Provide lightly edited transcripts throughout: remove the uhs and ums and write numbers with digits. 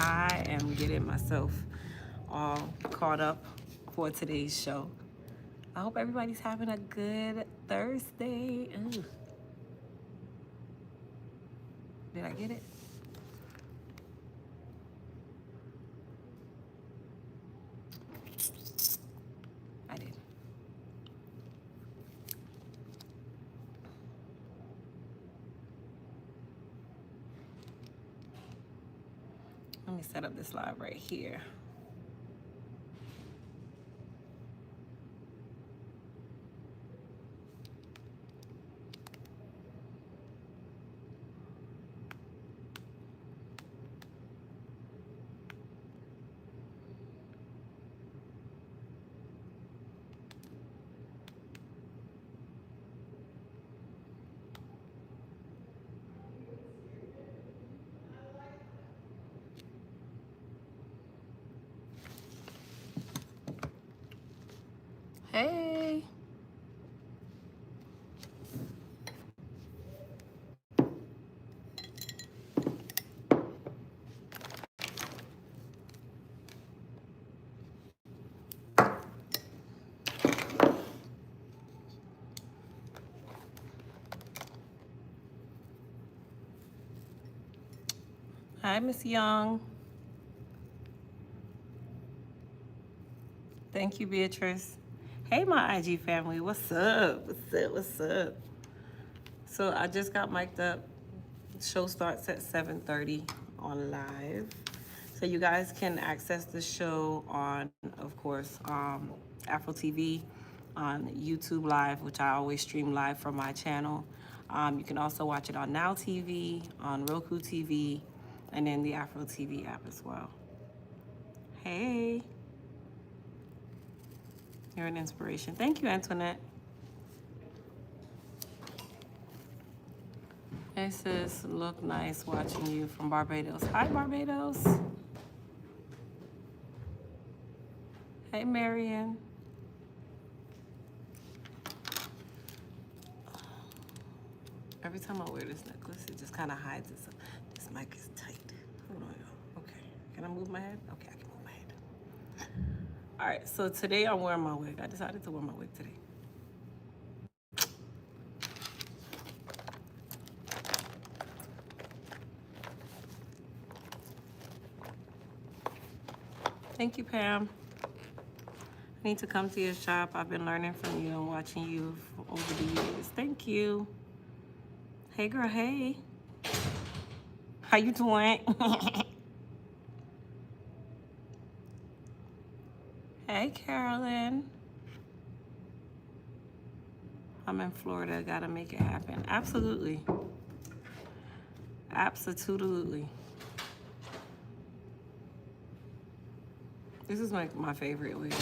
I am getting myself all caught up for today's show. I hope everybody's having a good Thursday. Ooh. Did I get it? I did. Let me set up this live right here. Hey. Hi, Miss Young. Thank you, Beatrice. Hey, my IG family. What's up? What's up? What's up? So I just got mic'd up. Show starts at 7:30 on live. So you guys can access the show on, of course, Afro TV, on YouTube Live, which I always stream live from my channel. You can also watch it on Now TV, on Roku TV, and in the Afro TV app as well. Hey. You're an inspiration. Thank you, Antoinette. Hey, sis. Look nice watching you from Barbados. Hi, Barbados. Hey, Marion. Every time I wear this necklace, it just kind of hides it. So this mic is tight. Hold on, y'all. Okay. Can I move my head? Okay, I can move my head. All right, so today I'm wearing my wig. I decided to wear my wig today. Thank you, Pam. I need to come to your shop. I've been learning from you and watching you over the years. Thank you. Hey, girl, hey. How you doing? Hey, Carolyn. I'm in Florida. Gotta make it happen. Absolutely. Absolutely. This is my favorite wig.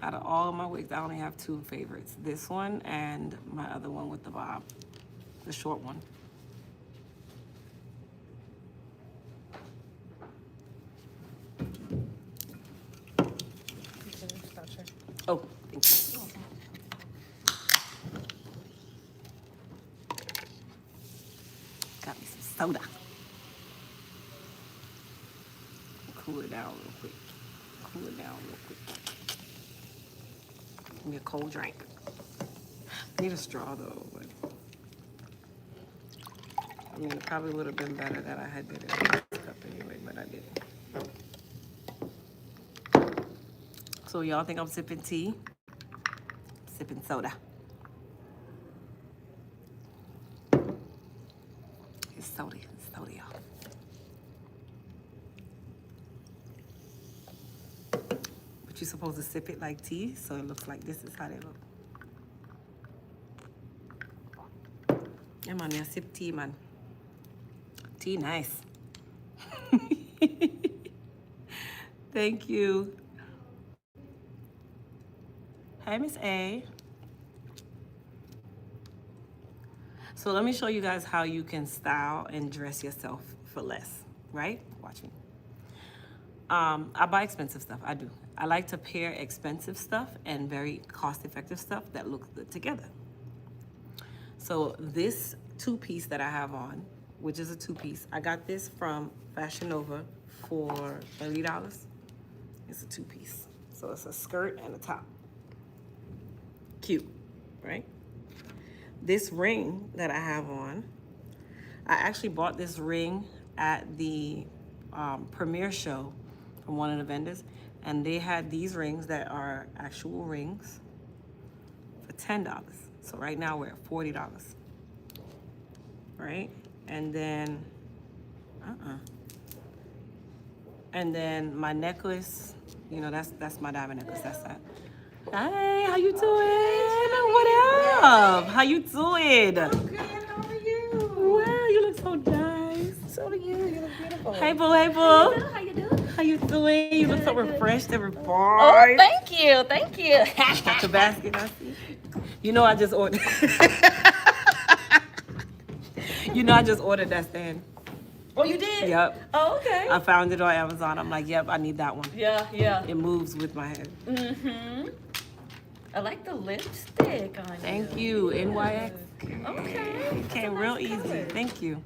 Out of all of my wigs, I only have two favorites. This one and my other one with the bob. The short one. Oh, thank you. Got me some soda. Cool it down real quick. Cool it down real quick. Give me a cold drink. Need a straw though, but I mean, it probably would have been better that I had did it in this cup anyway, but I didn't. So y'all think I'm sipping tea? I'm sipping soda. It's soda, y'all. But you're supposed to sip it like tea, so it looks like this is how they look. Yeah, man, I sip tea, man. Tea, nice. Thank you. Hi, Miss A. So let me show you guys how you can style and dress yourself for less, right? Watch me. I buy expensive stuff, I do. I like to pair expensive stuff and very cost-effective stuff that looks good together. So this two-piece that I have on, which is a two-piece, I got this from Fashion Nova for $30. It's a 2-piece. So it's a skirt and a top. Cute, right? This ring that I have on, I actually bought this ring at the premiere show from one of the vendors, and they had these rings that are actual rings for $10. So right now we're at $40, right? And then, and then my necklace, you know, that's my diamond necklace. That's that. Hey, how you doing? What up? How you doing? I'm good. How are you? Wow, you look so nice. So do you. You look beautiful. Hey, boo. Hey, boo. How you doing? How you doing? You look so refreshed and refined. Oh, thank you. Thank you. Got your basket, I see. You know I just ordered. You know I just ordered that stand. Oh, you did? Yep. Oh, okay. I found it on Amazon. I'm like, yep, I need that one. Yeah, yeah. It moves with my head. Mm-hmm. I like the lipstick on you. Thank you, NYX. Okay. It came real easy. Thank you.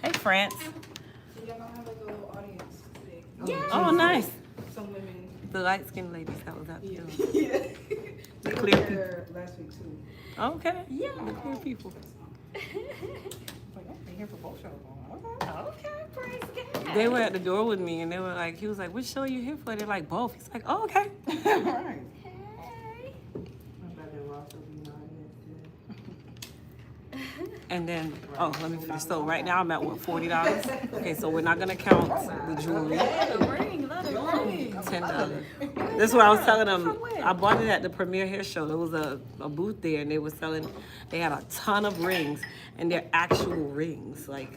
Hey, France. So y'all gonna have like a little audience today. Yeah. Oh, nice. Some women. The light-skinned ladies that was out Yeah. there. Yeah. The They clear were people. there last week too. Okay. Yeah. The clear people. Like, I've been here for both shows. Okay. Okay, praise God. They were at the door with me, and they were like, he was like, "Which show are you here for?" They're like, "Both." He's like, "Oh, okay." All right. Hey. I'm glad that Ross will be in the audience And then, oh, let me finish. So right now I'm at what, $40? Okay, so we're not gonna count the jewelry. The ring, love the ring. $10. This is what I was telling them. I bought it at the premiere hair show. There was a booth there, and they were selling. They had a ton of rings, and they're actual rings. Like,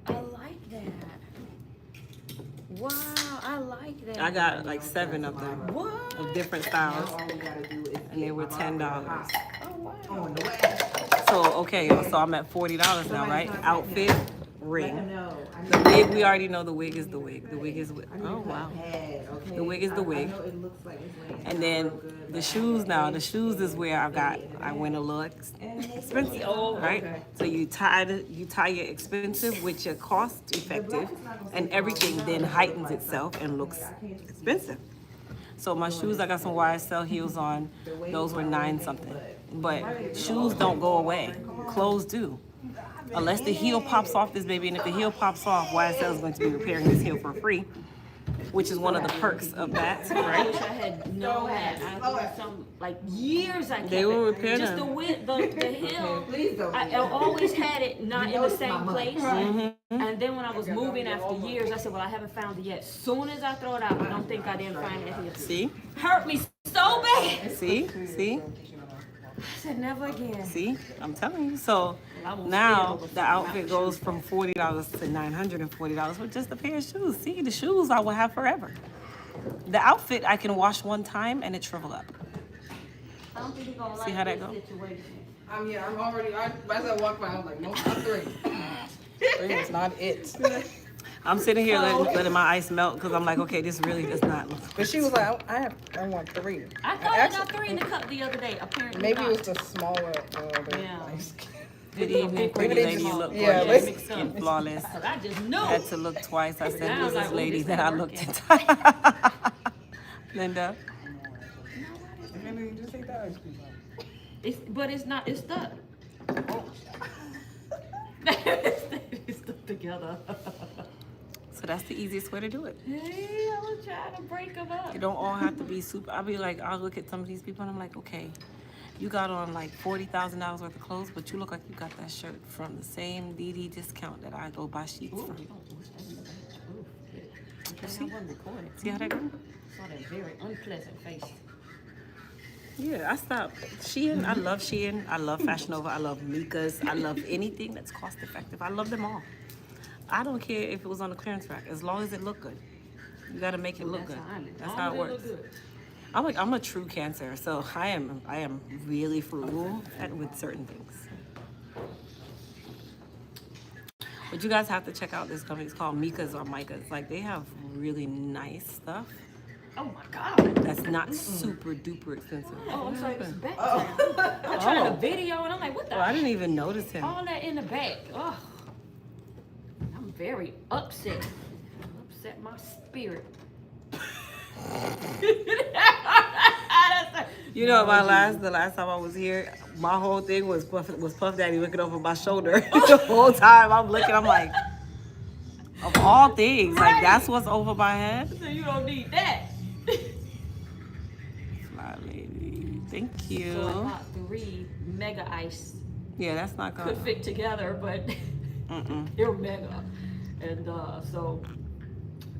I like that. Wow, I like that. I got like 7 of them What? of different styles, All we gotta do is and they were $10. Oh, wow. on the way. So okay, so I'm at $40 now, right? Outfit, ring. No. The wig, we already know the wig is the wig. The wig is. Oh wow. Okay. The wig is the wig. I know it looks like it's laying And out then real good, the like, shoes now. okay. The shoes is where I went a little expensive, Oh, right? okay. So you tie your expensive with your cost effective, and everything then heightens itself and looks expensive. So my shoes, I got some YSL heels on. Those were 9 something. But shoes don't go away. Clothes do. Unless the heel pops off this baby, and if the heel pops off, YSL is going to be repairing this heel for free, which is one of the perks of that, I right? wish I had known that. I think some like years I kept They will it. repair Just them. the width, the hill. Please don't. I always had it not in the same place. Mm-hmm. And then when I was moving after years, I said, well, I haven't found it yet. Soon as I throw it out, I don't think I didn't find it here. See? Hurt me so bad. See? See? I said, never again. See? I'm telling you. So I won't now steal the outfit goes from $40 to $940 with just a pair of shoes. See, the shoes I will have forever. The outfit I can wash one time and it shrivel up. I don't think you're going to like See how that this go? situation. I'm already, as I walk by, I'm like, no, not 3. 3 is not it. I'm sitting here letting my ice melt because I'm like, okay, this really does not look. But she was like, I want 3. I thought I got 3 in the cup the other day. Apparently Maybe not. it was the smaller. Yeah. Good evening, pretty Maybe they lady. You just- look yeah, gorgeous let's- and flawless. Cause I just knew. I had to look twice. I said, I who's was this like, lady this that I ain't looked working. at? Linda. But it's not. It's stuck. It's stuck together. So that's the easiest way to do it. Hey, I was trying to break them up. You don't all have to be super. I'll be like, I'll look at some of these people and I'm like, okay, you got on like $40,000 worth of clothes, but you look like you got that shirt from the same DD discount that I go buy sheets from. See? I wasn't recording. See how that goes? Saw that very unpleasant face. Yeah, I stopped. Shein, I love Shein. I love Fashion Nova. I love Mika's. I love anything that's cost effective. I love them all. I don't care if it was on the clearance rack, as long as it looked good. You gotta make it look good. That's how it works. I'm a true Cancer, so I am really frugal with certain things. But you guys have to check out this company. It's called Mika's or Micah's. Like, they have really nice stuff Oh my God. that's not super duper expensive. Oh, I'm sorry. It's What back happened? time. I'm trying Oh. to video and I'm like, what the? Oh, I didn't even notice him. All that in the back. Oh. I'm very upset. Upset my spirit. You know, the last time I was here, my whole thing was Puff Daddy looking over my shoulder the whole time. I'm looking, I'm like, of all things, like that's what's over my head. So you don't need that. Fly lady, thank So I you. thought 3 mega ice Yeah, that's not could gonna. fit together, but they're mega. And so,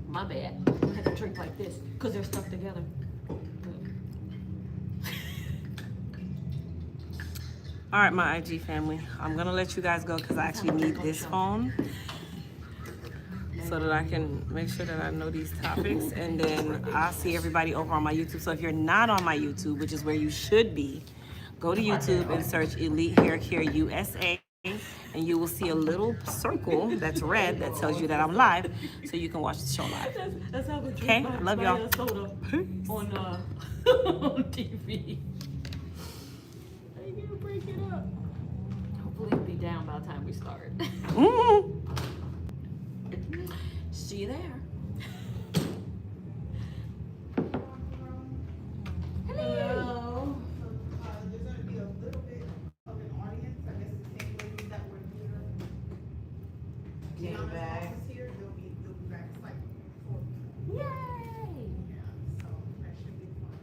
my bad. I had to drink like this because they're stuck together. All right, my IG family, I'm gonna let you guys go because I actually need this phone so that I can make sure that I know these topics, and then I'll see everybody over on my YouTube. So if you're not on my YouTube, which is where you should be, go to YouTube and search Elite Hair Care USA, and you will see a little circle that's red that tells you that I'm live, so you can watch the show live. That's how we Okay, drink I love y'all. soda on on TV. I can't break it up. Hopefully it'll be down by the time we start. See you there. Hello. There's going to be a little bit of an audience. I guess the same ladies that were here. Came back. Here, they'll be back slightly before. Yay! Yeah, so that should be fun.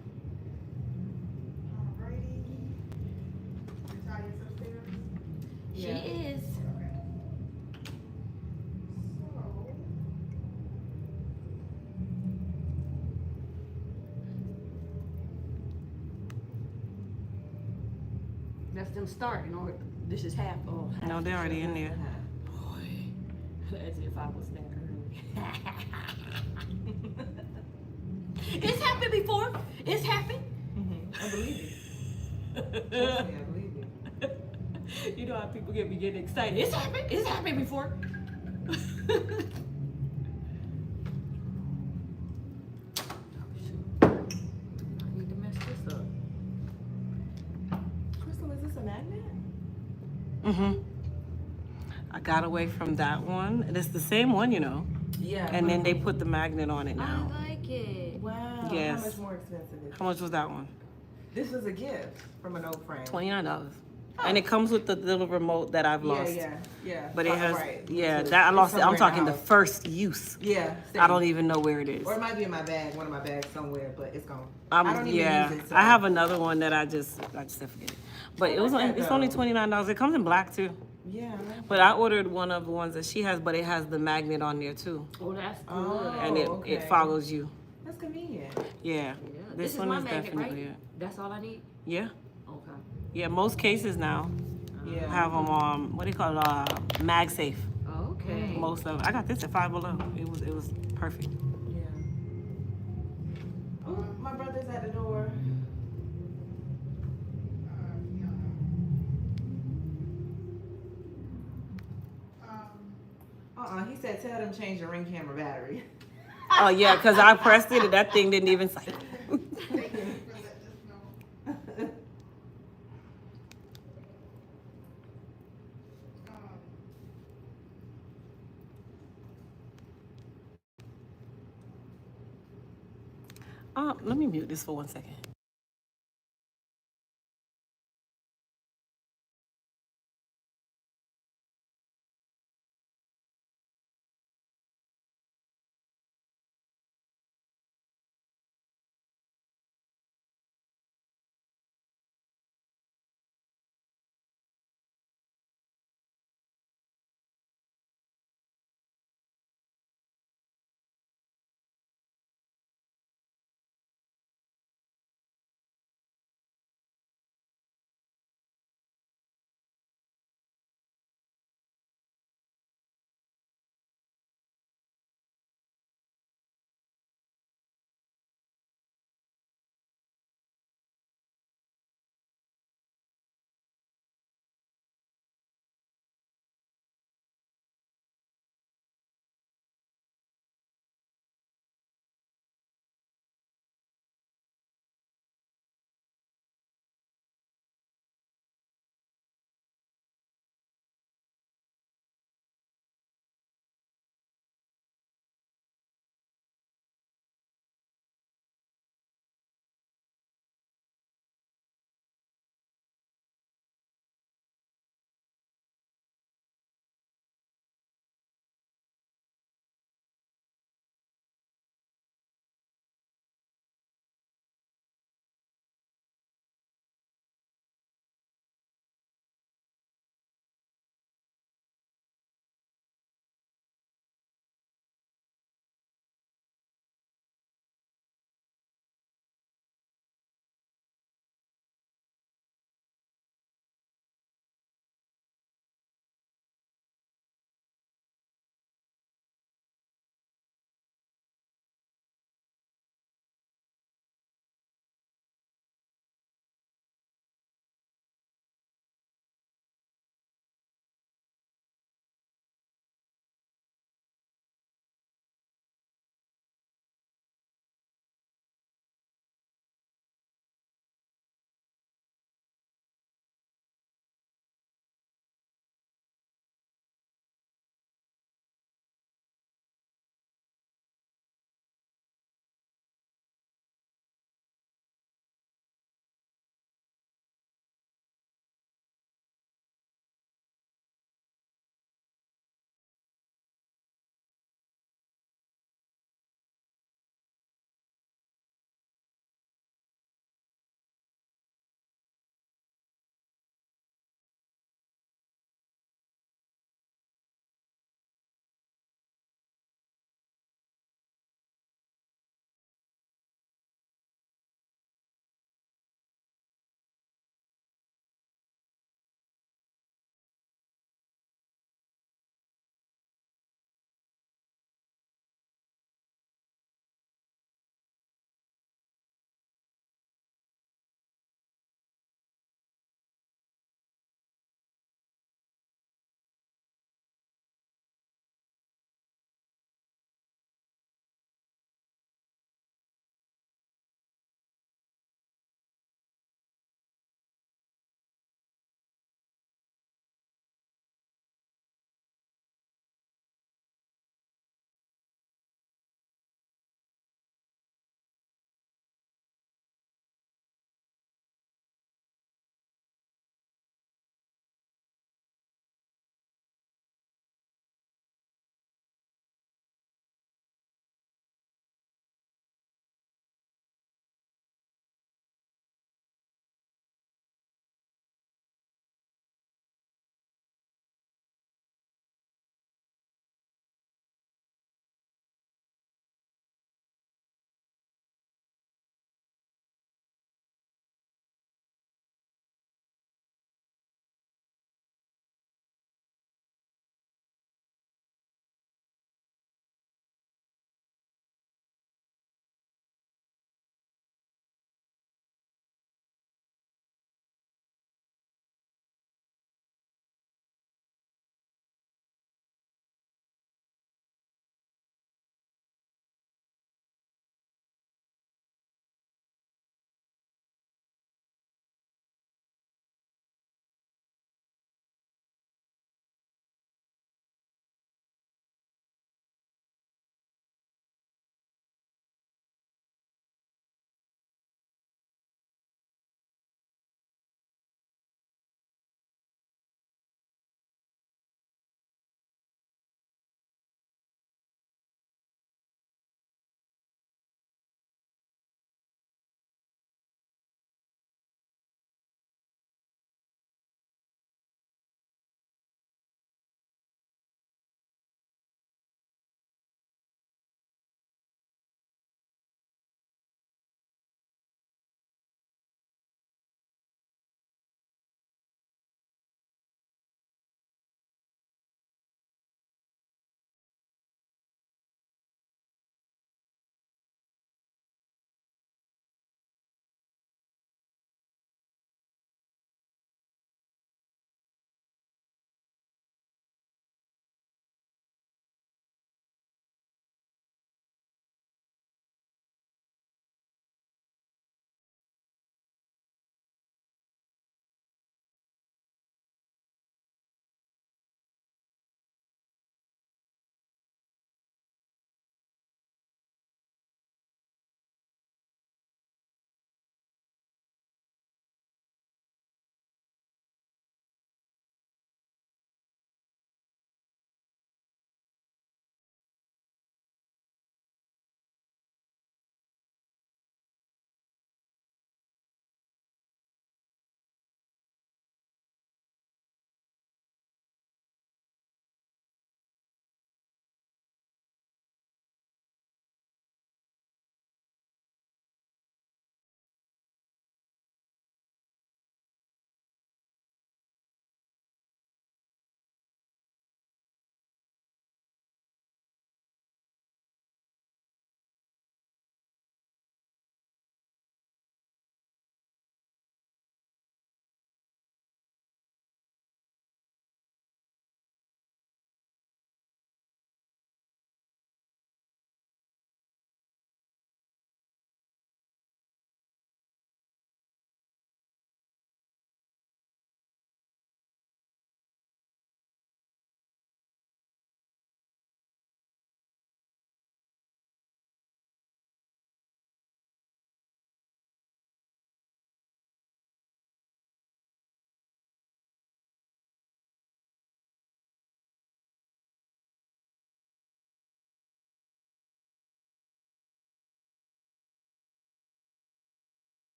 Alrighty. Natalia's upstairs. She Yeah. is. So. That's them starting, or this is half. Oh, half No, they're already in there. Boy, as if I was that early. It's happened before. It's happened. I believe it. Trust me, I believe it. You know how people get me getting excited. It's happened. It's happened before. I need to mess this up. Crystal, is this a magnet? I got away from that one. It's the same one, you know. Yeah. And then they put the magnet on it I now. like it. Wow. Yes. How much more expensive is How much was that one? This was a gift from an old friend. $29. And it comes with the little remote that I've lost. Yeah. But it has, Right. yeah, So that I it's lost it. I'm somewhere in talking the house. first use. Yeah. I don't same. even know where it is. Or it might be in my bag, one of my bags somewhere, but it's gone. I don't even Yeah, use it. So. I have another one that I just forget it. But it was like that, it's only though. $29. It comes in black too. Yeah. I like But I ordered one of the ones that she has, but it has the magnet on there too, Oh, that's good. Oh. and it okay. follows you. That's convenient. Yeah, Yeah, this is one my is magnet, definitely right? it. That's all I need. Yeah, Okay. yeah. Most cases now Yeah. have them what do you call it? MagSafe. Okay. Most of I got this at Five Below. It was perfect. Yeah. Oh, my brother's at the door. He said tell them change the ring camera battery. Oh yeah, because I pressed it and that thing didn't even cycle. Thank you for letting us know. Let me mute this for 1 second.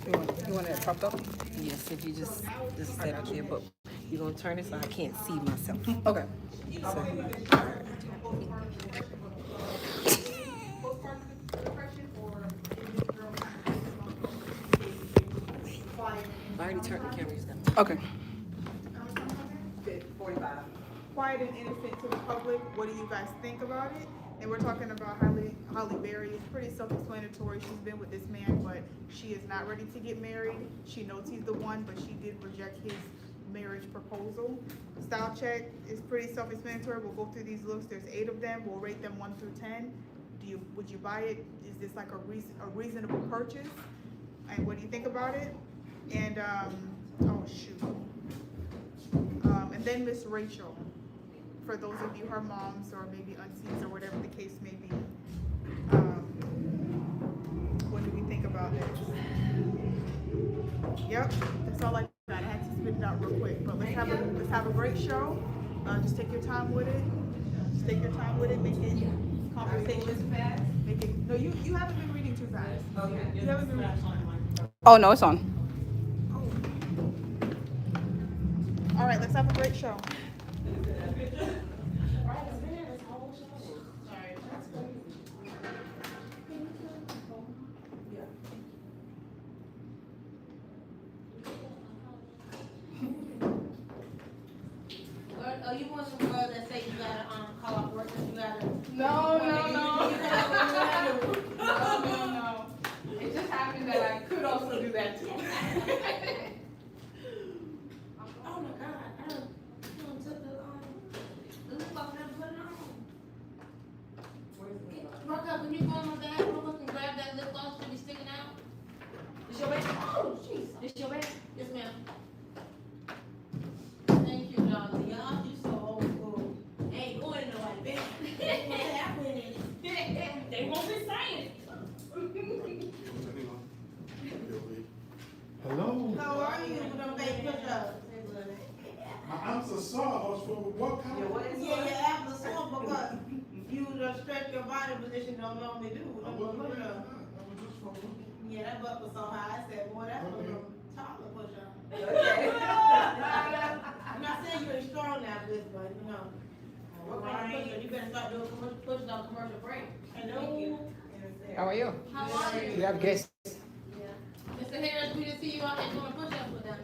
You want it propped up? Yes, if you just set up there, but you're gonna turn it so I can't see myself. Okay. So, I already turned the cameras down. Okay. Quiet and innocent to the public. What do you guys think about it? And we're talking about Holly Berry. It's pretty self-explanatory. She's been with this man, but she is not ready to get married. She knows he's the one, but she did reject his marriage proposal. Style check is pretty self-explanatory. We'll go through these looks. There's 8 of them. We'll rate them 1 through 10. Would you buy it? Is this like a reasonable purchase? And what do you think about it? And oh shoot. And then Miss Rachel, for those of you her moms or maybe aunties or whatever the case may be. What do we think about this? Yep, that's all I got. I had to spit it out real quick, but let's have a great show. Just take your time with it. Just take your time with it. Make it conversations fast. Make it. No, you haven't been reading too fast. Okay. You haven't been reading. Oh no, it's on. All right, let's have a great show. Oh, you want some girl that say you gotta call off work because you gotta. No. No. It just happened that I could also do that too. Oh my God, I don't took the lip off and put it on. Mark up when you go in my bathroom, look and grab that lip gloss that be sticking out. This your bag? Oh, jeez. This your bag? Yes, ma'am. Thank you, darling. Y'all, you so old school. Ain't going nowhere. What's happening? They won't be saying. Hello. How are you with them fake push-ups? I'm so sorry. For what kind of? Yeah, your abs are sore because you just stretch your body position don't normally do. Them little push-ups. Yeah, that butt was so high. I said, boy, that's a little taller push-up. I'm not saying you're strong now, but you know. What kind of push-up? You better start doing push-ups on commercial break. Hello. How are you? How are you? You have guests. Mr. Harris, we just see you out there doing push-ups with them.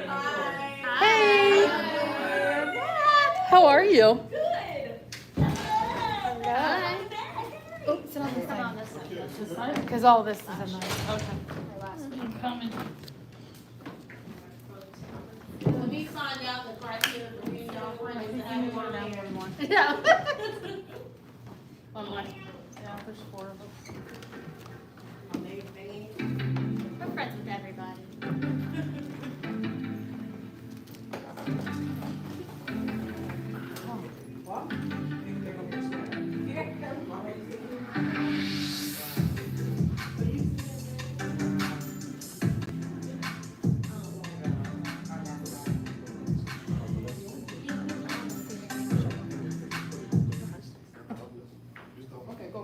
Hi. Hey. How are you? Sit on this side. Because all this is in the. I'm coming. When we find out the criteria for being y'all friends, then I will down one. Yeah. One more. Yeah, there's 4 of us. We're friends with everybody. Okay, go.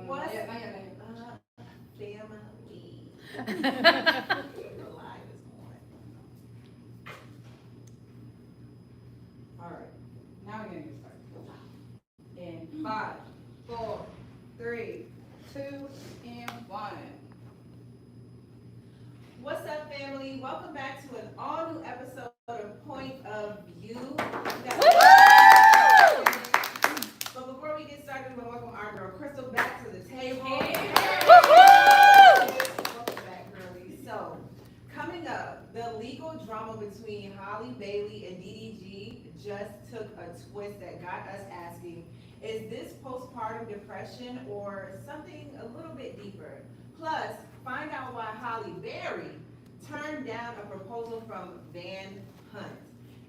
What? All right. Now 5, 4, 3, 2, and 1. What's up, family? Welcome back to an all-new episode of Point of View. But before we get started, we're going to welcome our girl Crystal back to the table. Welcome back, girlie. So, coming up, the legal drama between Holly Bailey and DDG just took a twist that got us asking, is this postpartum depression or something a little bit deeper? Plus, find out why Holly Berry turned down a proposal from Van Hunt.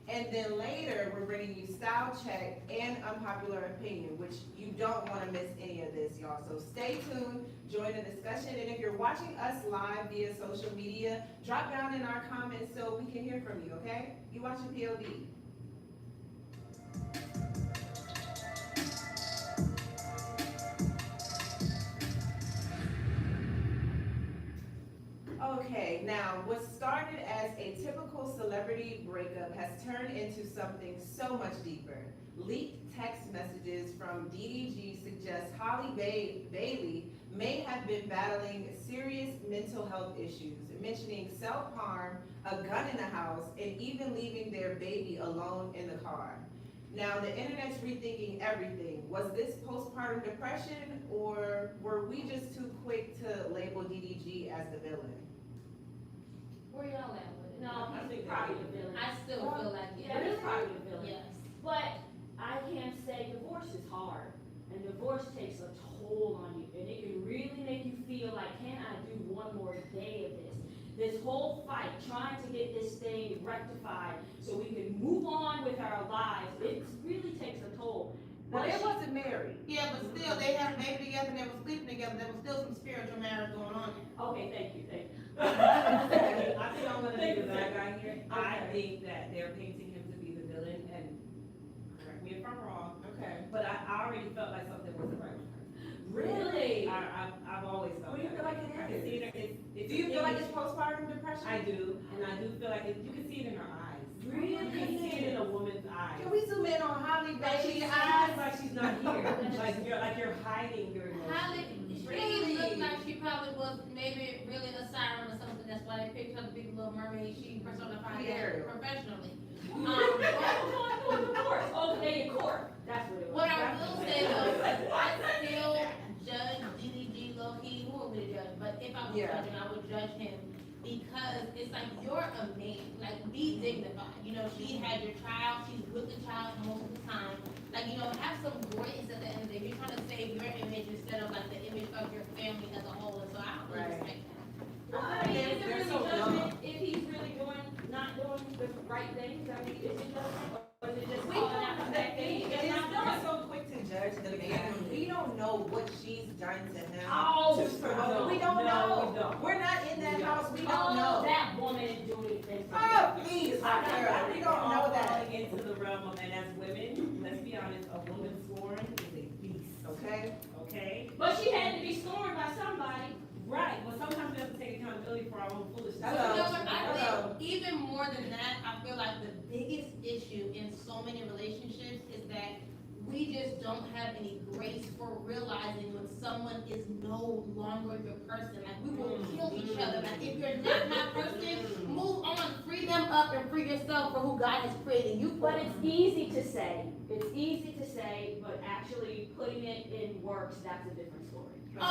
And then later, we're bringing you Style Check and Unpopular Opinion, which you don't want to miss any of this, y'all. So stay tuned, join the discussion, and if you're watching us live via social media, drop down in our comments so we can hear from you, okay? You watching POV. Okay, now what started as a typical celebrity breakup has turned into something so much deeper. Leaked text messages from DDG suggest Holly Bailey may have been battling serious mental health issues, mentioning self-harm, a gun in the house, and even leaving their baby alone in the car. Now, the internet's rethinking everything. Was this postpartum depression, or were we just too quick to label DDG as the villain? Where y'all at with it? No, I think probably the villain. I still feel like it. Yeah, it's probably the villain. Yes. But I can say divorce is hard, and divorce takes a toll on you, and it can really make you feel like, can I do one more day of this? This whole fight, trying to get this thing rectified so we can move on with our lives, it really takes a toll. But they wasn't married. Yeah, but still, they had a baby together, and they were sleeping together, there was still some spiritual marriage going on there. Okay, thank you. I think I'm gonna be the bad guy here. I think that they're painting him to be the villain, and correct me if I'm wrong, Okay. but I already felt like something wasn't right with her. Really? I've always felt What do you that. feel like it I is? can see it, it's. Do you feel like it's postpartum depression? I do, and I do feel like it, you can see it in her eyes. Really? You can see it in a woman's eyes. Can we zoom in on Holly Like Bailey's she eyes? hides like she's not here, like you're hiding your Holly, emotions. she looked like she probably was maybe really a siren or something. That's why they picked her to be the Little Mermaid. She personified that professionally. Okay, in court. That's what it was. What I will say though, I still judge DDG low key. Who would we judge? But if I was judging, I would judge him because it's like you're a man. Like be dignified. You know, she had your child. She's with the child most of the time. Like, you know, have some grace at the end of the day. You're trying to save your image instead of like the image of your family as a whole. And so I don't really respect that. Well, I mean, is it They're really so judgment if he's really not doing the right things? I mean, is it judgment or is it just calling out the fact that he It is is not not doing? so quick to judge the man. We don't know what she's done to him. Oh, to provoke. We don't know. we don't. We're not in that house. We don't Oh, know. that woman is doing things. Oh, please, I girl. think We don't know that. falling into the realm of, and as women, let's be honest, a woman scorned is a beast. Okay. Okay? But she had to be scorned by somebody. Right, but sometimes we have to take accountability for our own foolishness. You Hello. know what? I Hello. think even more than that, I feel like the biggest issue in so many relationships is that we just don't have any grace for realizing when someone is no longer your person. Like we will kill each other. Like if you're not my person, move on, free them up and free yourself for who God has created you for. But it's easy to say. It's easy to say, but actually putting it in works, that's a different story. For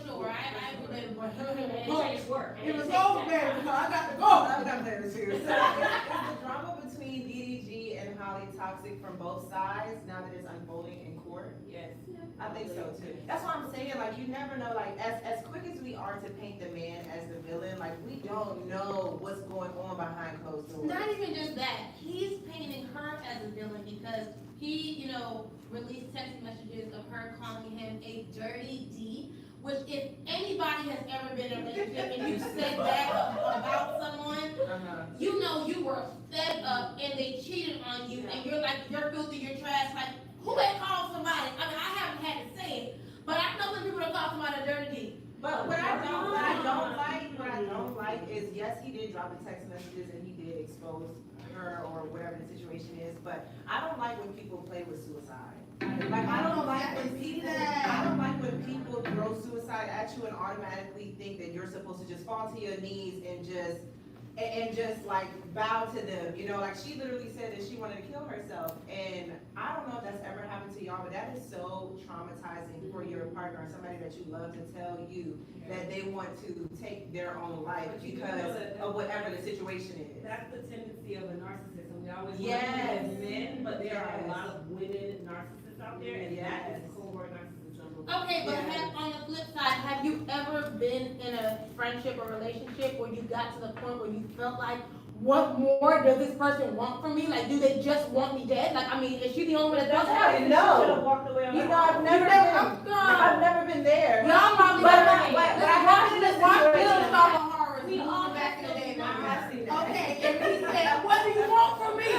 sure. I agree with And it that. takes work. and It it was takes over, that baby, time. so I got to go. I'm not there too. So is the drama between DDG and Holly toxic from both sides now that it's unfolding in court? Yes. I think so too. That's why I'm saying, like, you never know, like, as quick as we are to paint the man as the villain, like, we don't know what's going on behind closed doors. Not even just that, he's painting her as a villain because he, you know, released text messages of her calling him a dirty D, which if anybody has ever been in a relationship and you said that about someone, you know you were fed up and they cheated on you and you're like, you're filthy, you're trash, like, who ain't called somebody? I mean, I haven't had to say it, but I know some people that call somebody a dirty D. But what I don't like is, yes, he did drop the text messages and he did expose her or whatever the situation is, but I don't like when people play with suicide. Like, I don't like you and automatically think that you're supposed to just fall to your knees and just like bow to them, you know, like she literally said that she wanted to kill herself, and I don't know if that's ever happened to y'all, but that is so traumatizing for your partner or somebody that you love to tell you that they want to take their own life But you do because know that of whatever the situation is. That's the tendency of a narcissist, and we always want Yes. to as men, but there are a Yes. lot of women narcissists out there, and that is cohort narcissism. Okay, but Yeah. on the flip side, have you ever been in a friendship or relationship where you got to the point where you felt like, what more does this person want from me? Like, do they just want me dead? Like, I mean, is she the only one that does that? You should have walked away on You that. know, I've never been there. Y'all probably But never. I Listen, have been in a watch situation. Bill Star Horrors. We all back in the day, I have seen that. Okay, and he said, what do you want from me?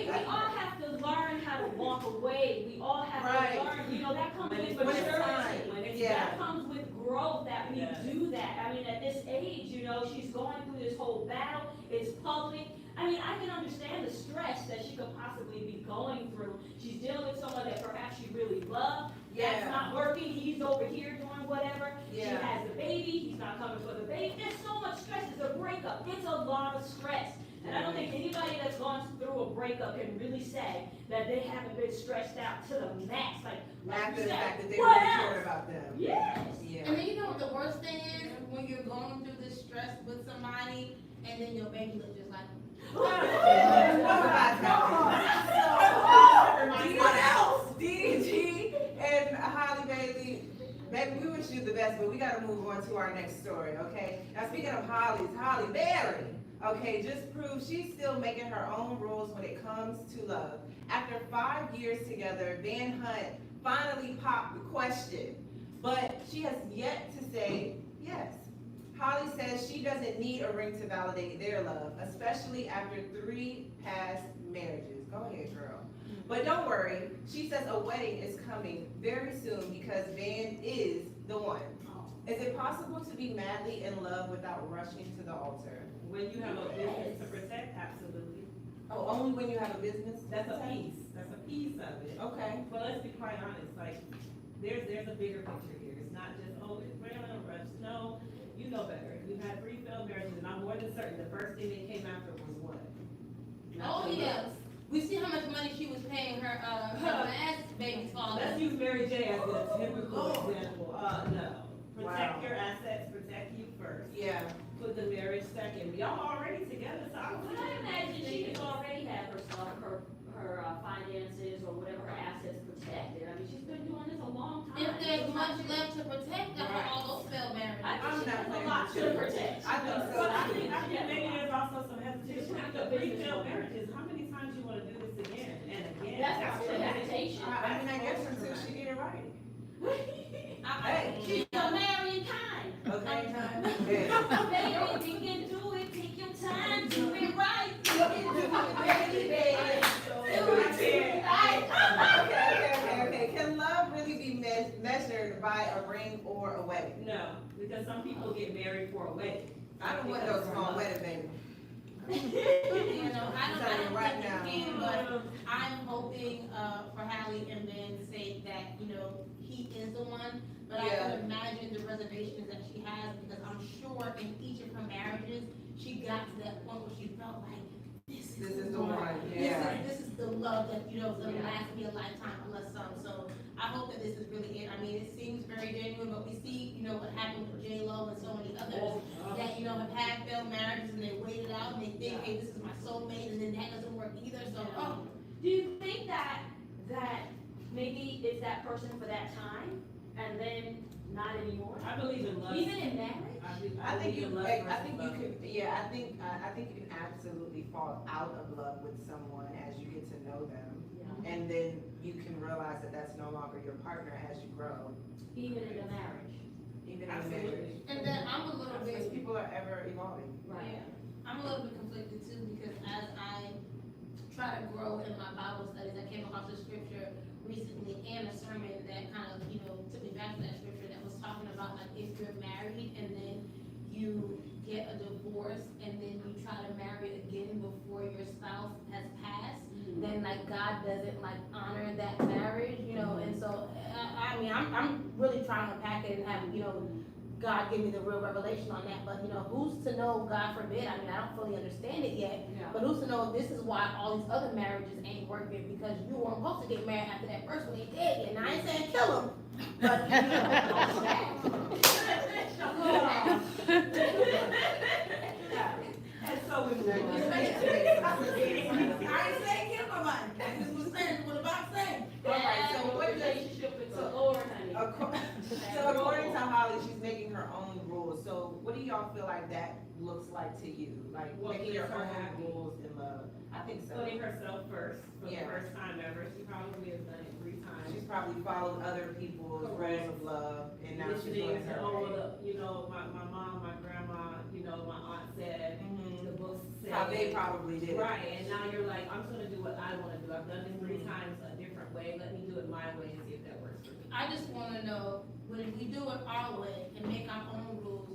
We all have to learn how to walk away. We all have Right. to learn, you know, that comes with When it's maturity. time. When it's, Yeah. that comes with growth, that we Yeah. do that. I mean, at this age, you know, she's going through this whole battle. It's public. I mean, I can understand the stress that she could possibly be going through. She's dealing with someone that perhaps she really loved. That's Yeah. not working. He's over here doing whatever. She Yeah. has the baby. He's not coming for the baby. There's so much stress. It's a breakup. It's a lot of stress. And I don't think anybody that's gone through a breakup can really say that they haven't been stressed out to the max. Like After you the said, fact that they what really else? cared about them. Yes. Yeah. And then you know what the worst thing is? When you're going through this stress with somebody, and then your baby looks just like, What else? DG and Holly Bailey. Baby, we wish you the best, but we gotta move on to our next story, okay? Now speaking of Holly Berry, okay, just proves she's still making her own rules when it comes to love. After 5 years together, Van Hunt finally popped the question, but she has yet to say yes. Holly says she doesn't need a ring to validate their love, especially after 3 past marriages. Go ahead, girl. But don't worry, she says a wedding is coming very soon because Van is the one. Is it possible to be madly in love without rushing to the altar? When you have a business to protect, absolutely. Oh, only when you have a business? That's a piece. That's a piece of it. Okay. But let's be quite honest, like, there's a bigger picture here. It's not just, oh, we're in a rush. No, you know better. You've had 3 failed marriages, and I'm more than certain the first thing that came after was what? oh yeah. We see how much money she was paying her last baby's father. Let's use Mary J as a typical example. No. Protect Wow. your assets, protect you first. Yeah. Put the marriage second. Y'all already together, so I don't Well, I imagine she has already had her stuff, her finances or whatever her assets protected. I mean, she's been doing this a long time. If there's much left to protect after all those failed marriages. I think I'm she not has a playing lot with to you. protect. I think so. But I think maybe there's also some hesitation. She's After a 3 business failed woman. marriages, how many times you want to do this again and again? That's the hesitation. I mean, I guess until she get it right. Hey. She's a marrying kind. Okay. Baby, you can do it. Take your time. Do it right. You can do it, baby. Okay. Can love really be measured by a ring or a wedding? No, because some people get married for a wedding. I don't want those small wedding, baby. You know, I don't Telling you right think now. you can, but I'm hoping, for Hallie and Ben's sake that, you know, he is the one. But I Yeah. can imagine the reservations that she has, because I'm sure in each of her marriages, she got to that point where she felt like, this is the one. Yeah. This is the love that, you know, is gonna last me a lifetime unless some. So I hope that this is really it. I mean, it seems very genuine, but we see, you know, what happened with J-Lo and so many others that, you know, have had failed marriages and they waited out and they think, hey, this is my soulmate, and then that doesn't work either. So, Do you think that maybe it's that person for that time and then not anymore? I believe in love. Even in marriage? I think you love can, versus yeah, I think you can absolutely fall out of love with someone as you get to know them. Yeah. And then you can realize that that's no longer your partner as you grow, Even in a marriage? even in Absolutely. marriage. and then I'm a little Because bit, people are ever evolving. Right. I'm a little bit conflicted too, because as I try to grow in my Bible studies, I came across a scripture recently and a sermon that kind of, you know, took me back to that scripture that was talking about like if you're married and then you get a divorce and then you try to marry again before your spouse has passed, then like God doesn't like honor that marriage, you know, and so I mean I'm really trying to unpack it and have, you know, God give me the real revelation on that, but you know, who's to know, God forbid, I mean, I don't fully understand it yet, but who's to know if this is why all these other marriages ain't working, because you weren't supposed to get married after that first one ain't dead yet, and I ain't saying kill him, but you And so we move on. I ain't saying kill nobody, I just was saying what about saying. Yeah, so so what does- relationship with the Lord, honey. So according to Holly, she's making her own rules. So what do y'all feel like that looks like to you? Like What making your makes her own happy? rules in love? I think so. Putting herself first for the Yeah. first time ever. She probably has done it 3 times. She's probably followed other people's Correct. rules of love, and now she's Listening doing to, her oh, way. you know, my mom, my grandma, you know, my aunt said, the Mhm. books said. How they probably did it. Right, and now you're like, I'm just gonna do what I wanna do. I've done it 3 times a different way. Let me do it my way and see if that works for me. I just wanna know, when we do it our way and make our own rules,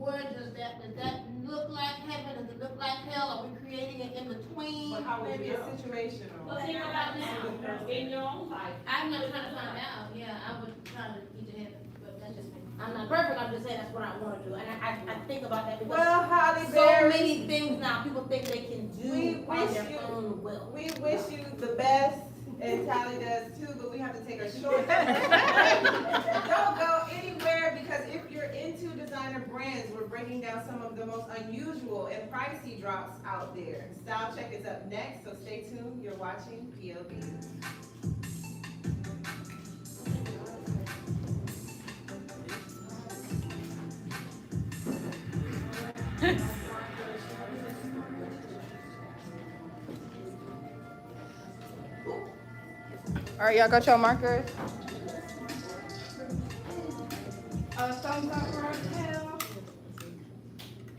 does that look like heaven, does it look like hell, are we creating it in between? But how would Maybe you it's know? situational. But think about now, in your own life. I'm not trying to find out, yeah, I would try to eat your head, but that's just me. I'm not perfect, I'm just saying that's what I wanna do, and I think about that because Well, Holly so Berry, many things now, people think they can We do on wish their you- own will. we wish you the best, and Tally does too, but we have to take a short Don't go anywhere, because if you're into designer brands, we're breaking down some of the most unusual and pricey drops out there. Style Check is up next, so stay tuned. You're watching POV. All right, y'all got your markers? Thumbs up right now.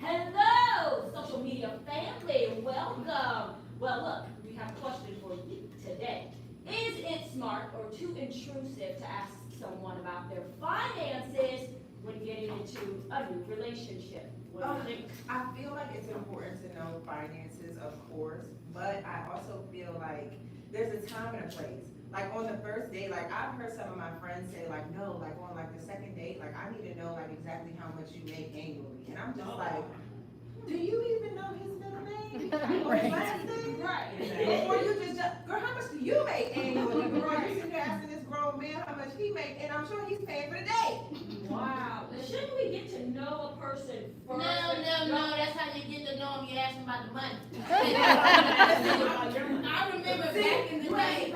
Hello, social media family, welcome. Well, look, we have a question for you today. Is it smart or too intrusive to ask someone about their finances when getting into a new relationship? What do you think? I feel like it's important to know finances, of course, but I also feel like there's a time and a place. Like on the first date, like I've heard some of my friends say like, no, like on like the second date, like I need to know like exactly how much you make annually. And I'm just like, do you even know his middle name? Or his last name? Right. Before you just, girl, how much do you make annually? Girl, you sitting there asking this grown man how much he make, and I'm sure he's paying for the date. Wow. Well, shouldn't we get to know a person No, first? that's how you get to know them, you ask them about the money. I remember back in the day.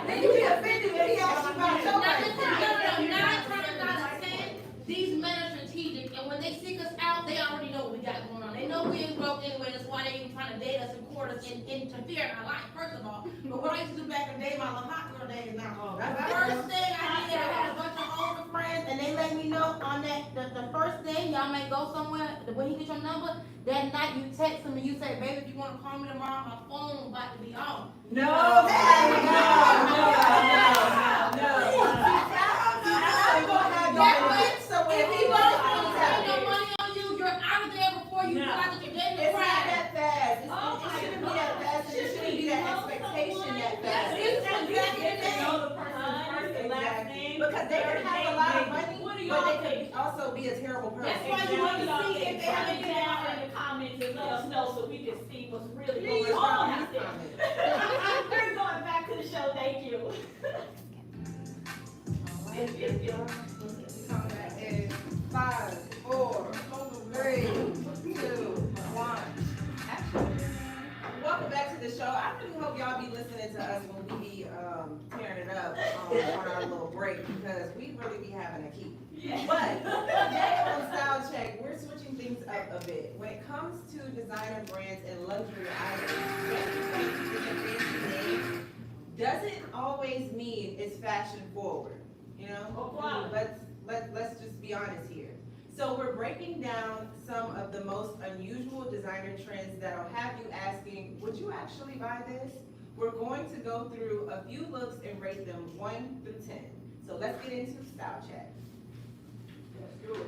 Then you be offended when he asks you about your Now, money. listen, no, 9 times out of 10, these men are strategic, and when they seek us out, they already know what we got going on. They know we ain't broke anyway, that's why they even trying to date us and court us and interfere in our life, first of all. But what I used to do back in the day, my little hot girl days now. The first thing I did, I had a bunch of older friends, and they let me know on that, the first day, y'all may go somewhere, when he gets your number, that night you text him and you say, baby, if you wanna call me tomorrow, my phone about to be on. No. So if he goes to spend no money on you, you're out of there before you feel like you're dating a It's not friend. that fast. It shouldn't be that fast, and it shouldn't be that expectation that fast. Know the person's first and last name. Because they can have a lot of money, What do but y'all they think? can also be a terrible person. That's why you want to Y'all see if they write haven't it been down out. in the comments and let us know so we can see what's really Please going on drop out these there. comments. We're going back to the show, thank you. Come back in 5, 4, 3, 2, 1. Welcome back to the show. I really hope y'all be listening to us when we be tearing it up on our little break, because we really be having a key. But today on Style Check, we're switching things up a bit. When it comes to designer brands and luxury items, doesn't always mean it's fashion forward. You know, let's just be honest here. So we're breaking down some of the most unusual designer trends that'll have you asking, would you actually buy this? We're going to go through a few looks and rate them 1 through 10. So let's get into Style Check. Let's do it.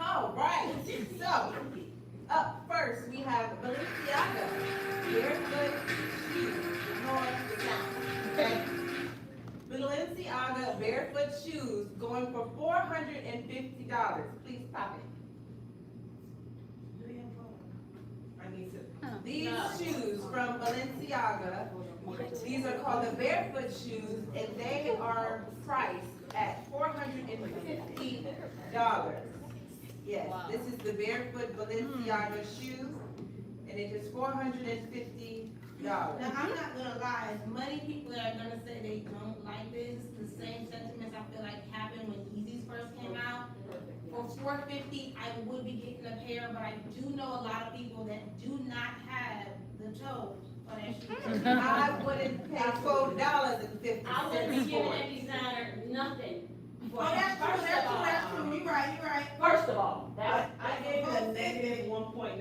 All right, so up first we have Balenciaga. Very good shoes. barefoot shoes going for $450. Please pop it. I need to. These shoes from Balenciaga, these are called the barefoot shoes, and they are priced at $450. Yes, this is the barefoot Balenciaga shoes, and it is $450. Now, I'm not gonna lie, as many people that are gonna say they don't like this, the same sentiments I feel like happened when Yeezys first came out. For $450, I would be getting a pair, but I do know a lot of people that do not have the toes for that shoe. I wouldn't pay $12.50 I wouldn't be giving for that it. designer nothing. Oh, that's true, that's true, that's true, you're right. First of all, that's. I gave it a negative 1.9.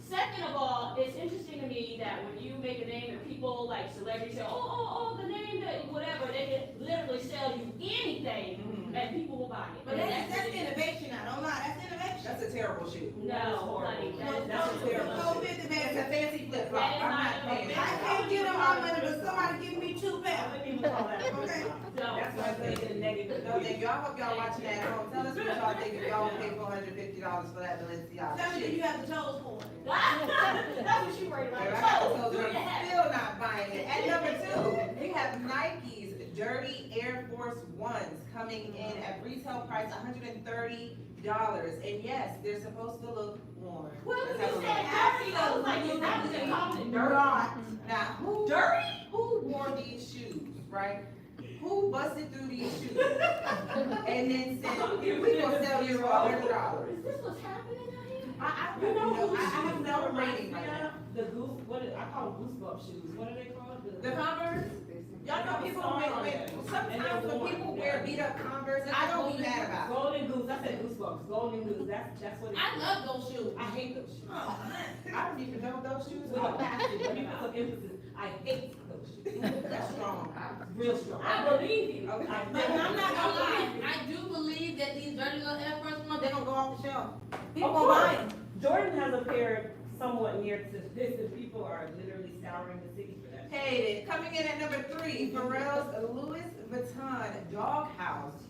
Second of all, it's interesting to me that when you make a name and people like celebrities say, oh, the name that whatever, they can literally sell you anything and people will buy it. But that's innovation, I don't lie, that's innovation. That's a terrible shoe. No, honey, That's a terrible shoe. $450, It's a baby. fancy flip flop. I'm not paying I that. can't get on my money, but somebody give me 2 I pounds. wouldn't even call that a flip Okay. flop. No. That's why I say it's a negative. No, thank you. I hope y'all watching that at home. Tell us what y'all think if y'all would pay $450 for that Balenciaga Tell me shoe. you have the toes for it. That's what she worried If I about. got Oh, the toes, do I'm you have- still not buying it. At number 2, we have Nike's Dirty Air Force Ones coming in at retail price $130. And yes, they're supposed to look worn. Well, Let's you have a said look. dirty, I was like, is that what they call it, dirty? Now, who Dirty? who wore these shoes, right? Who busted through these shoes and then said, we gonna sell you for $100? Is this what's happening out here? I have no rating right now. The goose, I call them goosebump shoes. What are they called? The Converse? Y'all know people sometimes when people wear beat up Converse, I don't be mad about it. Golden goose, I said goosebumps, golden goose, that's what it is. I love those shoes. I hate those shoes. I don't even know those shoes With a are. passion, let me put some emphasis, I hate those shoes. That's strong. Real strong. I believe you. Okay. But I'm not gonna lie, I do believe that these dirty little Air Force Ones, they're gonna go off the shelf. People Of gonna buy them. course. Jordan has a pair somewhat near to this, and people are literally scouring the city for that. Hate it. Coming in at number 3, Pharrell's Louis Vuitton Doghouse.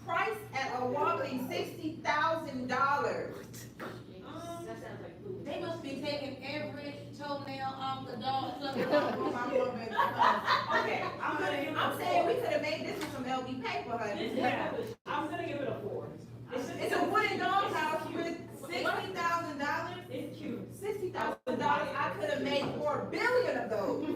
Priced at a whopping $60,000. That sounds like food. They must be taking every toenail off the dog. Okay, I'm saying we could have made this with some LB paper, honey. Yeah, I'm gonna give it a 4. It's a wooden doghouse with $60,000? It's cute. $60,000. I could have made 4 billion of those.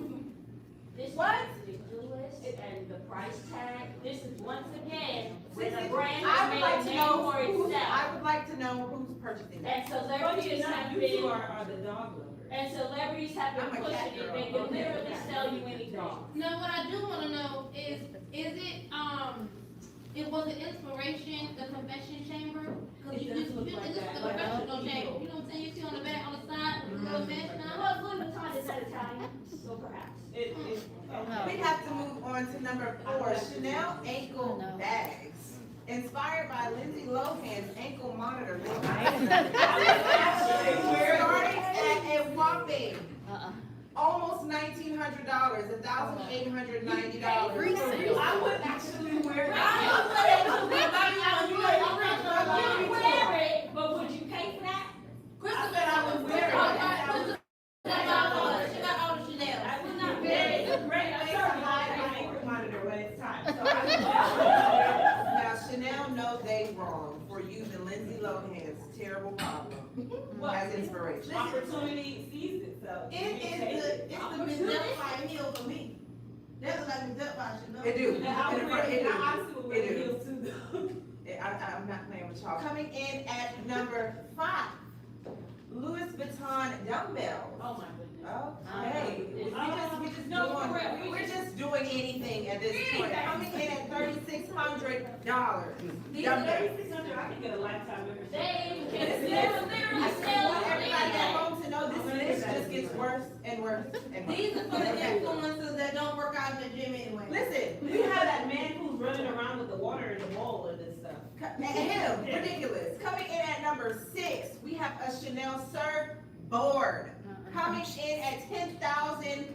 This What? is ridiculous, and the price tag, this is once again, when a I brand would has like made to a know name for who's, I itself. would like to know who's purchasing that. And celebrities have You two been, are the dog lovers. and celebrities have I'm been a cat pushing it, girl. they can Okay. literally sell you anything. Now, what I do wanna know is it was an inspiration, the convention chamber? Cause It you does just, look this like is that, the like professional other chamber, people. you know what I'm saying, you see on the back, on the side, the little mesh now? Well, Louis Vuitton is that Italian, so perhaps. We have to move on to number 4, Chanel ankle bags. Inspired by Lindsay Lohan's ankle monitor. Starting at a whopping almost $1,900, $1,890. I would actually wear You that. would wear it, but would you pay for that? Christopher, I would wear it. She got all the Chanel. I would not wear it. It's a great way to hide my ankle monitor when it's time. So Now Chanel know they wrong for using Lindsay Lohan's terrible problem as inspiration. opportunity sees itself. It's the Miss Doubtfire heel for me. That's like Miss Doubtfire Chanel. It do. And I would wear it, I honestly would wear It do. heels too though. I'm not playing with y'all. Coming in at number 5, Louis Vuitton dumbbells. Oh my goodness. Okay, we're just doing anything at this point. Coming in at $3,600. These Dumbbells. 3,600, I can get a lifetime membership. They This can is- literally I sell want you everybody at anything. home to know this list just gets worse and worse and worse. These are for the influencers that don't work out in the gym anyway. Listen, We have that man who's running around with the water in the bowl and this stuff. him, ridiculous. Coming in at number 6, we have a Chanel surfboard. Coming in at $10,050.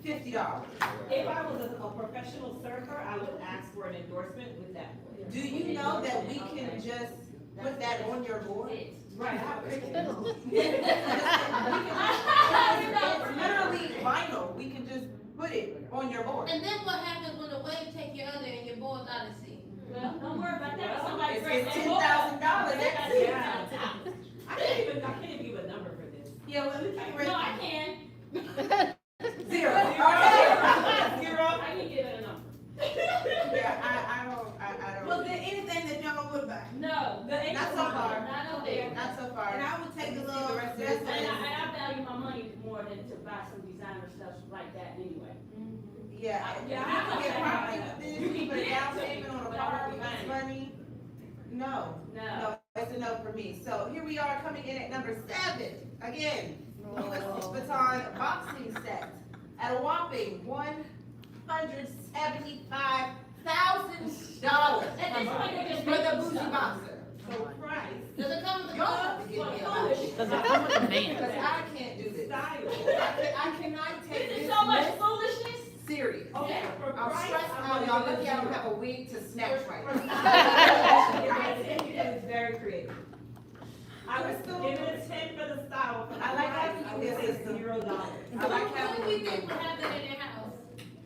$50. If I was a professional surfer, I would ask for an endorsement with that. Do you know that we can just put that on your board? Right, I have a Literally vinyl, we can just put it on your board. And then what happens when the wave take your other and your board's out of sea? Well, don't worry about that. Somebody It's $10,000. That's it. I can't give you a number for this. Yeah, well, we can No, I can. Zero. Zero. I can give it a number. Yeah, I don't. Was there anything that y'all would buy? No. Not so far. Not up there. Not so far. And I would take the See little, the rest of that's this And list. I value my money more than to buy some designer stuff like that anyway. Yeah, Yeah, you can get I- property with this, you can put a down payment on a car with this money. No, No. no, it's a no for me. So here we are coming in at number 7. Again, Louis Vuitton boxing set at a whopping $175,000 At this point, they're just for the making bougie stuff. boxer. So price. Does it come with the Y'all car? have to give me a Foolish. Does it come with a man? Because I can't do this. I cannot take This this is so much list foolishness. serious. Okay, for I'm price, stressed I'm out, gonna y'all. give Lucky it I don't zero. have a wig to snatch right For now. price, it's very creative. I would Crystal. give it a 10 for the style. For the I like price, having I you would there, say sister. $0. I like Who having do we you think there. would have that in their house?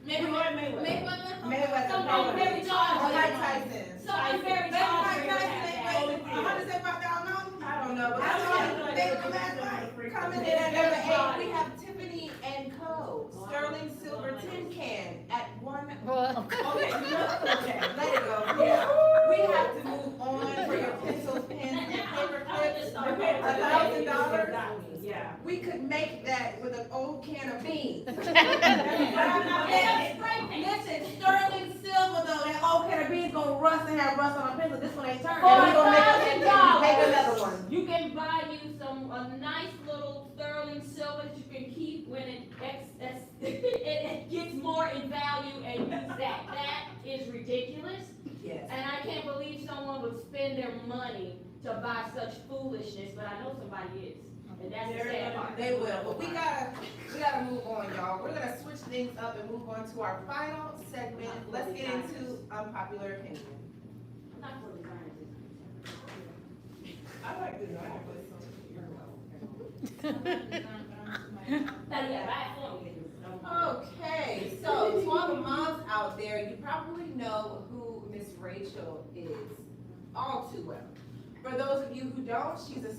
Floyd Mayweather. Mayweather? Mayweather, Somebody probably. very tall. Or Mike Tyson. Somebody very That's tall. right, would guys, have they that. wait, $175,000. I don't know, but That's that's right. why They come back right. coming in at number 8, we have Tiffany and Co. Sterling Silver Tin Can at one. Well, Okay, let it go. Yeah. We have to move on for your pencils, pens, and paper clips. $1,000. Yeah. We could make that with an old can of beans. Listen, sterling silver though, that old can of beans gonna rust and have rust on a pencil. This one ain't turning. For We gonna make $1,000. another one. You can buy you a nice little sterling silver that you can keep when it gets more in value and use that. That is ridiculous. Yes. And I can't believe someone would spend their money to buy such foolishness, but I know somebody is. And that's the sad part. They will, but we gotta move on, y'all. We're gonna switch things up and move on to our final segment. Let's get into unpopular opinion. I'm not for designers. I like design, Yeah, buy it for me. Okay, so to all the moms out there, you probably know who Miss Rachel is all too well. For those of you who don't, she's the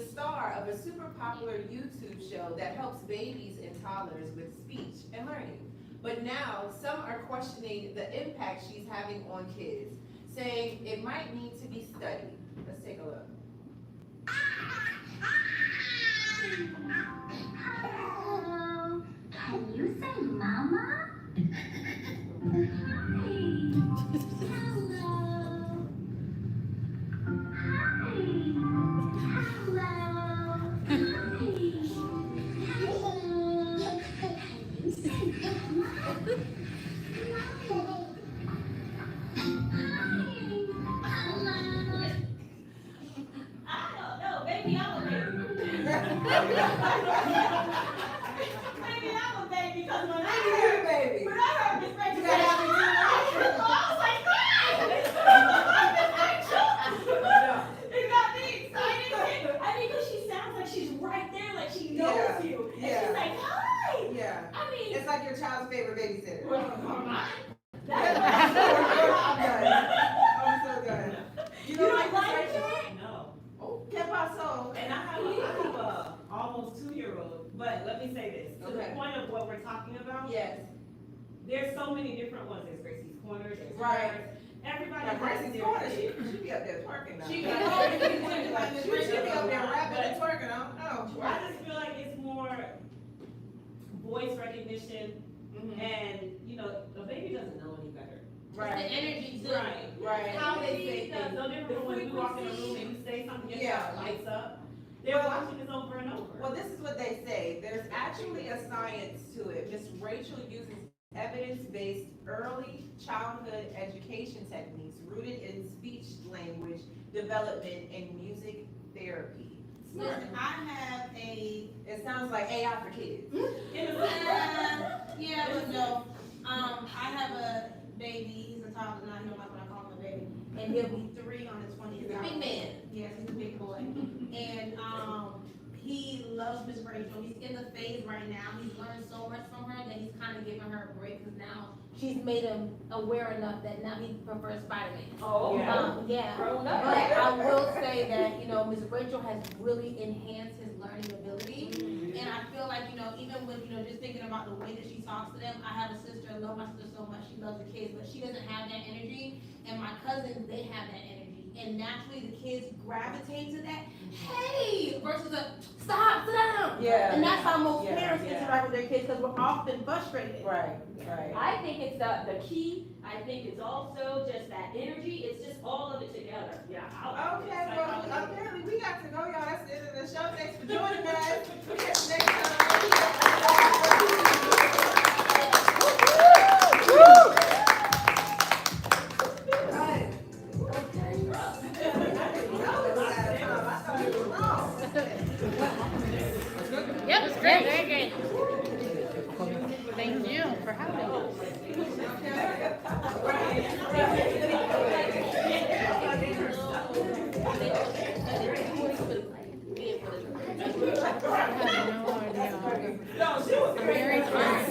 star of a super popular YouTube show that helps babies and toddlers with speech and learning. But now, some are questioning the impact she's having on kids, saying it might need to be studied. Let's take a look. Hello. Can you say mama? Hi. Hello. Hi. Hello. Hello. Can you say good morning? I don't know, maybe I'm a baby. Maybe I'm a baby because when You're a baby. when I heard Miss Rachel You say, gotta have it. I was like, it got me excited. I mean, because she sounds like she's right there, like she knows Yeah, you. And yeah. she's like, hi. Yeah, I mean, it's like your child's favorite babysitter. that's I'm done. I'm so done. You don't like Miss it? Rachel? No. Oh, ¿qué pasó? And I have a almost 2-year-old, but let me say this, to the Okay. point of what we're talking about, Yes. there's so many different ones, there's Gracie's Corner, there's Right. hers. Everybody Now, has Gracie's their corner, thing. she be up there twerking now. She She be be up there rapping and twerking, I don't know. I just feel like it's more voice recognition, Mhm. and, you know, the baby doesn't know any better. The Right, energy too. Right. right. How they say things, no different from when you walk in a room and you say something, your Yeah. child lights up. They're watching this over and over. Well, this is what they say. There's actually a science to it. Miss Rachel uses evidence-based early childhood education techniques rooted in speech language development and music therapy. Listen, I have a It sounds like AI for kids. Yeah, but no. I have a baby. He's a toddler now. You know, like when I call him a baby, and he'll be 3 on the 20th. He's a big man. Yes, he's a big boy. And he loves Miss Rachel. He's in the phase right now. He's learned so much from her that he's kind of giving her a break because now she's made him aware enough that now he prefers Spider-Man. Oh, Yeah. Grown up. But I will say that, you know, Miss Rachel has really enhanced his learning ability. And I feel like, you know, even with, you know, just thinking about the way that she talks to them, I have a sister, I love my sister so much, she loves the kids, but she doesn't have that energy. And my cousins, they have that energy. And naturally the kids gravitate to that, hey, versus a, stop, sit down. Yeah. And that's how most parents interact with their kids because we're often frustrated. Right, right. I think it's the key. I think it's also just that energy. It's just all of it together. Yeah. Okay, well, apparently we got to go, y'all. That's the end of the show. Thanks for joining us. We'll catch you next Yep, it's great. Very good. Thank you for having us. Very fun.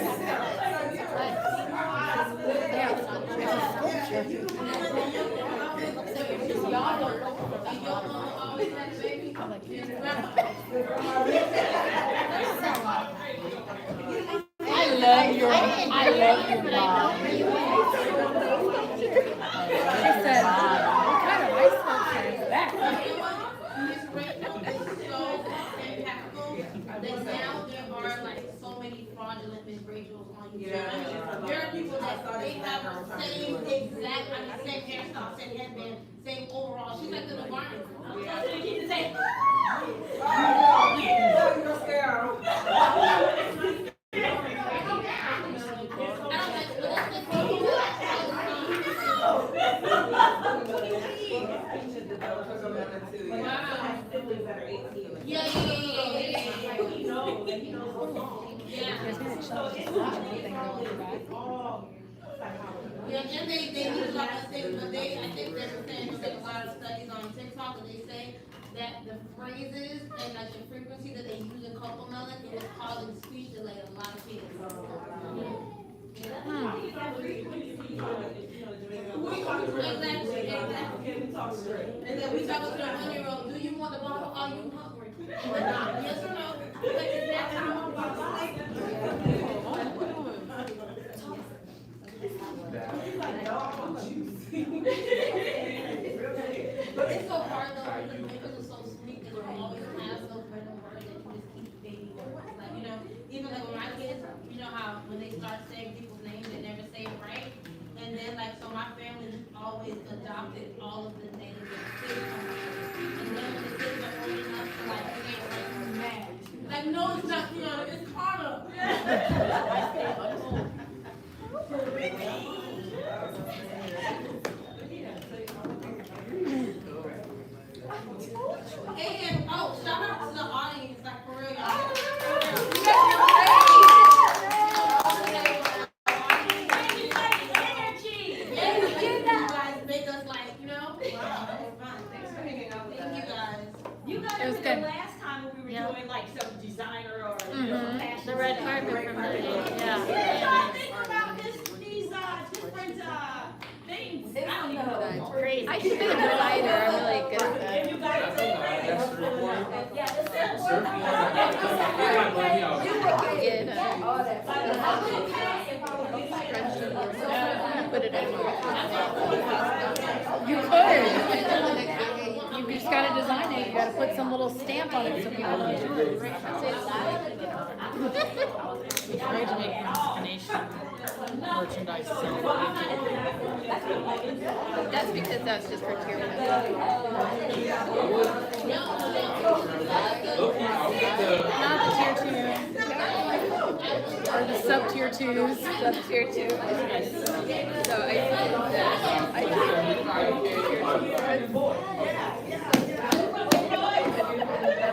I love your mom. She said, what kind of ice sculpture is that? Miss Rachel is so impactful that now there are like so many fraudulent Miss Rachels on YouTube. Yeah. There are people that they have the same exact, same hairstyle, same headband, same overall. She's like the Varney. So they keep the same. You're scared. Yeah, and they use a lot of things, but I think they're saying, there's a lot of studies on TikTok, and they say that the phrases and like the frequency that they use in Cocomelon is causing speech delay in a lot of kids. Exactly. And then we talk to the 1-year-old, do you want the bottle? Are you hungry? Yes or no? Like, is that how But it's so hard though, because makers are so sweet, and they always have those random words that you just keep baby words. Like, you know, even like with my kids, you know how when they start saying people's names, they never say it right. And then like, so my family always adopted all of the names of the kids. And then when the kids are old enough to like say it right, we're mad. Like, no, it's not Kiana, it's Carter. And shout out to the audience, like for real, y'all. You guys make us like, you know. Wow, it's fun. Thanks for hanging out with us. Thank you guys. You guys It was were good. the last time when we were doing like some designer or fashion The red stuff. carpet from the What did yeah. y'all think about these different things? I don't know. Crazy. I should be a designer. I'm really good at that. And you guys say yeah, the surfboard. Put it in. You could. You just gotta design it. You gotta put some little stamp on it so people know it's yours. We tried to make destination merchandise That's because that's just for tier one. Not the tier two. Or the sub tier twos. Sub tier two. So I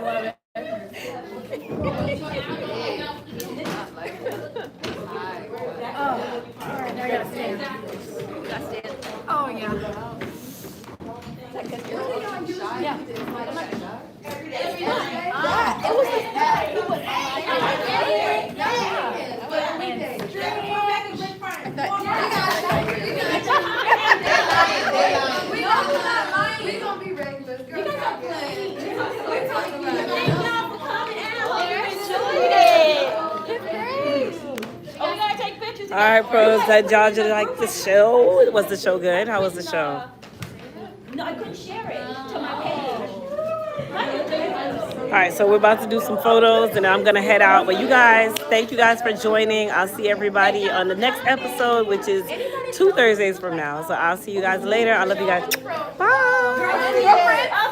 love it. All right, pros. Did y'all just like the show? Was the show good? How was the show? No, I couldn't share it to my page. All right, so we're about to do some photos, and I'm gonna head out. But you guys, thank you guys for joining. I'll see everybody on the next episode, which is 2 Thursdays from now. So I'll see you guys later. I love you guys. Bye.